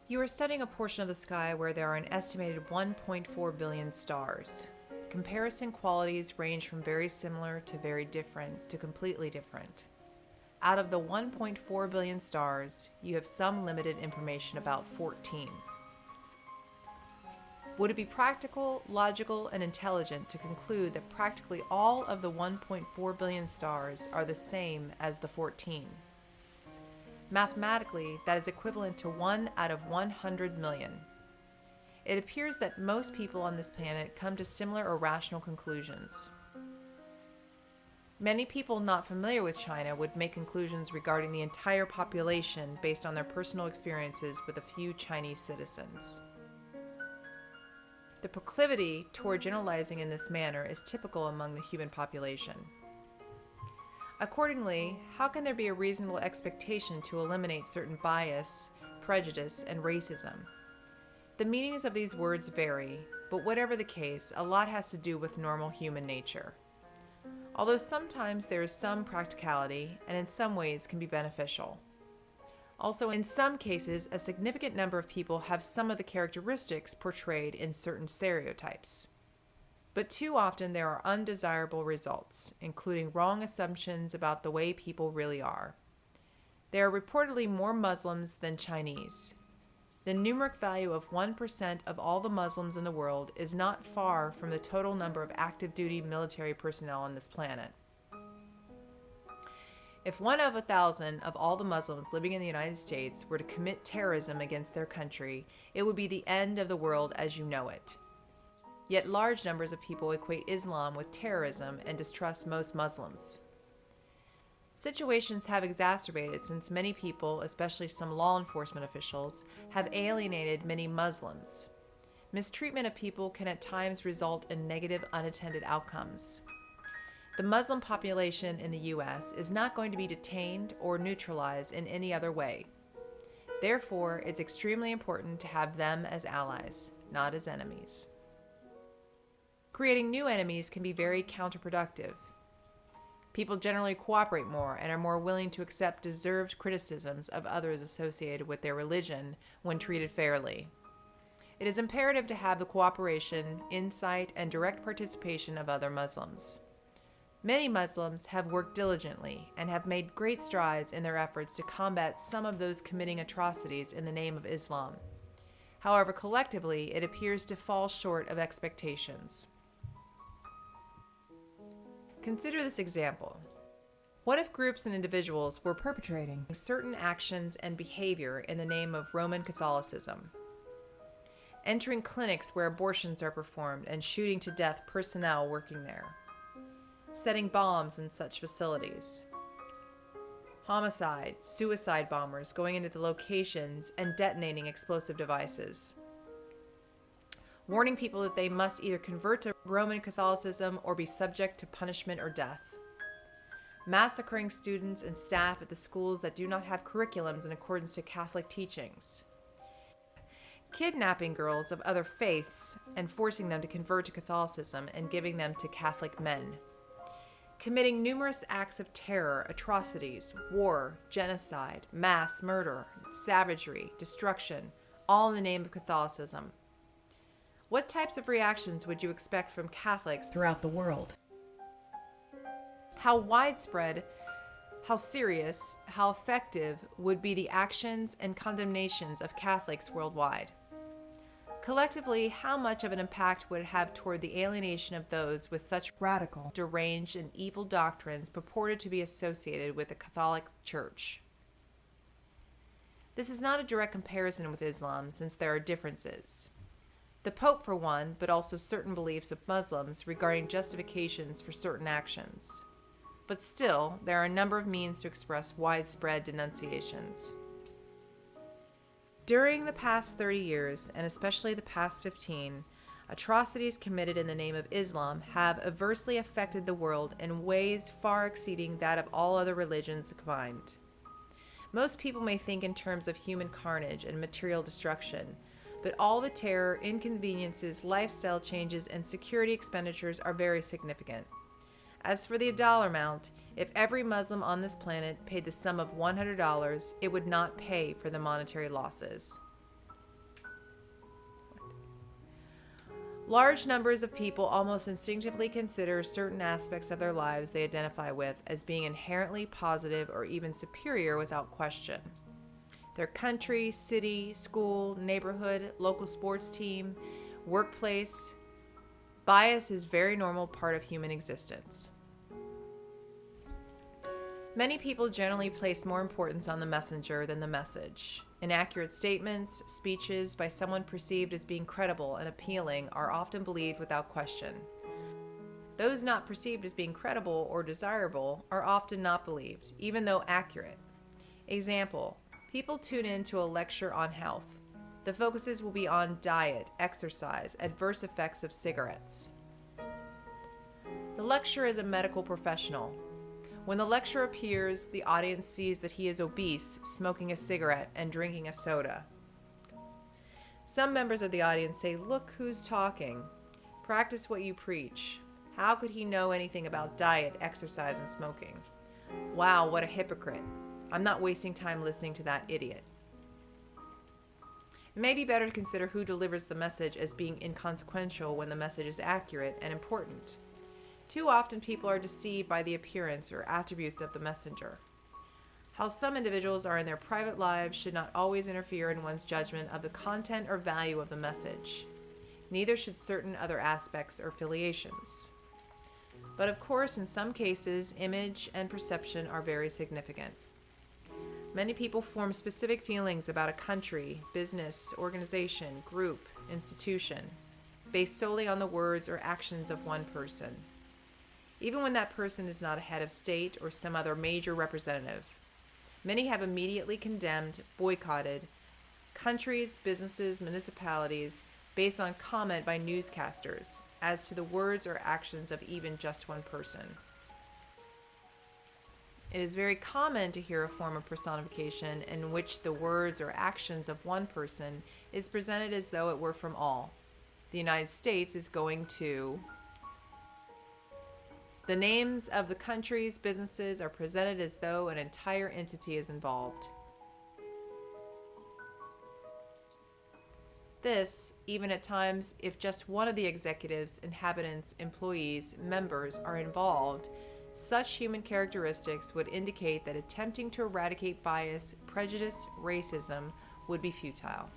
You are studying a portion of the sky where there are an estimated 1.4 billion stars. Comparison qualities range from very similar to very different to completely different. Out of the 1.4 billion stars, you have some limited information about 14. Would it be practical, logical, and intelligent to conclude that practically all of the 1.4 billion stars are the same as the 14? Mathematically, that is equivalent to 1 out of 100 million. It appears that most people on this planet come to similar or rational conclusions. Many people not familiar with China would make conclusions regarding the entire population based on their personal experiences with a few Chinese citizens. The proclivity toward generalizing in this manner is typical among the human population. Accordingly, how can there be a reasonable expectation to eliminate certain bias, prejudice, and racism? The meanings of these words vary, but whatever the case, a lot has to do with normal human nature. Although sometimes there is some practicality, and in some ways can be beneficial. Also, in some cases, a significant number of people have some of the characteristics portrayed in certain stereotypes. But too often there are undesirable results, including wrong assumptions about the way people really are. There are reportedly more Muslims than Chinese. The numeric value of 1% of all the Muslims in the world is not far from the total number of active duty military personnel on this planet. If 1 of 1,000 of all the Muslims living in the United States were to commit terrorism against their country, it would be the end of the world as you know it. Yet large numbers of people equate Islam with terrorism and distrust most Muslims. Situations have exacerbated since many people, especially some law enforcement officials, have alienated many Muslims. Mistreatment of people can at times result in negative unattended outcomes. The Muslim population in the U.S. is not going to be detained or neutralized in any other way. Therefore, it's extremely important to have them as allies, not as enemies. Creating new enemies can be very counterproductive. People generally cooperate more and are more willing to accept deserved criticisms of others associated with their religion when treated fairly. It is imperative to have the cooperation, insight, and direct participation of other Muslims. Many Muslims have worked diligently and have made great strides in their efforts to combat some of those committing atrocities in the name of Islam. However, collectively, it appears to fall short of expectations. Consider this example. What if groups and individuals were perpetrating certain actions and behavior in the name of Roman Catholicism? Entering clinics where abortions are performed and shooting to death personnel working there. Setting bombs in such facilities. Homicide, suicide bombers going into the locations and detonating explosive devices. Warning people that they must either convert to Roman Catholicism or be subject to punishment or death. Massacring students and staff at the schools that do not have curriculums in accordance to Catholic teachings. Kidnapping girls of other faiths and forcing them to convert to Catholicism and giving them to Catholic men. Committing numerous acts of terror, atrocities, war, genocide, mass murder, savagery, destruction, all in the name of Catholicism. What types of reactions would you expect from Catholics throughout the world? How widespread, how serious, how effective would be the actions and condemnations of Catholics worldwide? Collectively, how much of an impact would it have toward the alienation of those with such radical, deranged, and evil doctrines purported to be associated with the Catholic Church? This is not a direct comparison with Islam, since there are differences. The Pope, for one, but also certain beliefs of Muslims regarding justifications for certain actions. But still, there are a number of means to express widespread denunciations. During the past 30 years, and especially the past 15, atrocities committed in the name of Islam have adversely affected the world in ways far exceeding that of all other religions combined. Most people may think in terms of human carnage and material destruction, but all the terror, inconveniences, lifestyle changes, and security expenditures are very significant. As for the dollar amount, if every Muslim on this planet paid the sum of $100, it would not pay for the monetary losses. Large numbers of people almost instinctively consider certain aspects of their lives they identify with as being inherently positive or even superior without question. Their country, city, school, neighborhood, local sports team, workplace. Bias is a very normal part of human existence. Many people generally place more importance on the messenger than the message. Inaccurate statements, speeches by someone perceived as being credible and appealing are often believed without question. Those not perceived as being credible or desirable are often not believed, even though accurate. Example, people tune in to a lecture on health. The focuses will be on diet, exercise, adverse effects of cigarettes. The lecturer is a medical professional. When the lecturer appears, the audience sees that he is obese, smoking a cigarette, and drinking a soda. Some members of the audience say, "Look who's talking. Practice what you preach. How could he know anything about diet, exercise, and smoking? Wow, what a hypocrite. I'm not wasting time listening to that idiot." It may be better to consider who delivers the message as being inconsequential when the message is accurate and important. Too often people are deceived by the appearance or attributes of the messenger. How some individuals are in their private lives should not always interfere in one's judgment of the content or value of the message. Neither should certain other aspects or affiliations. But of course, in some cases, image and perception are very significant. Many people form specific feelings about a country, business, organization, group, institution, based solely on the words or actions of one person. Even when that person is not a head of state or some other major representative. Many have immediately condemned, boycotted countries, businesses, municipalities based on comment by newscasters as to the words or actions of even just one person. It is very common to hear a form of personification in which the words or actions of one person is presented as though it were from all. The United States is going to... The names of the countries, businesses are presented as though an entire entity is involved. This, even at times, if just one of the executives, inhabitants, employees, members are involved, such human characteristics would indicate that attempting to eradicate bias, prejudice, racism would be futile.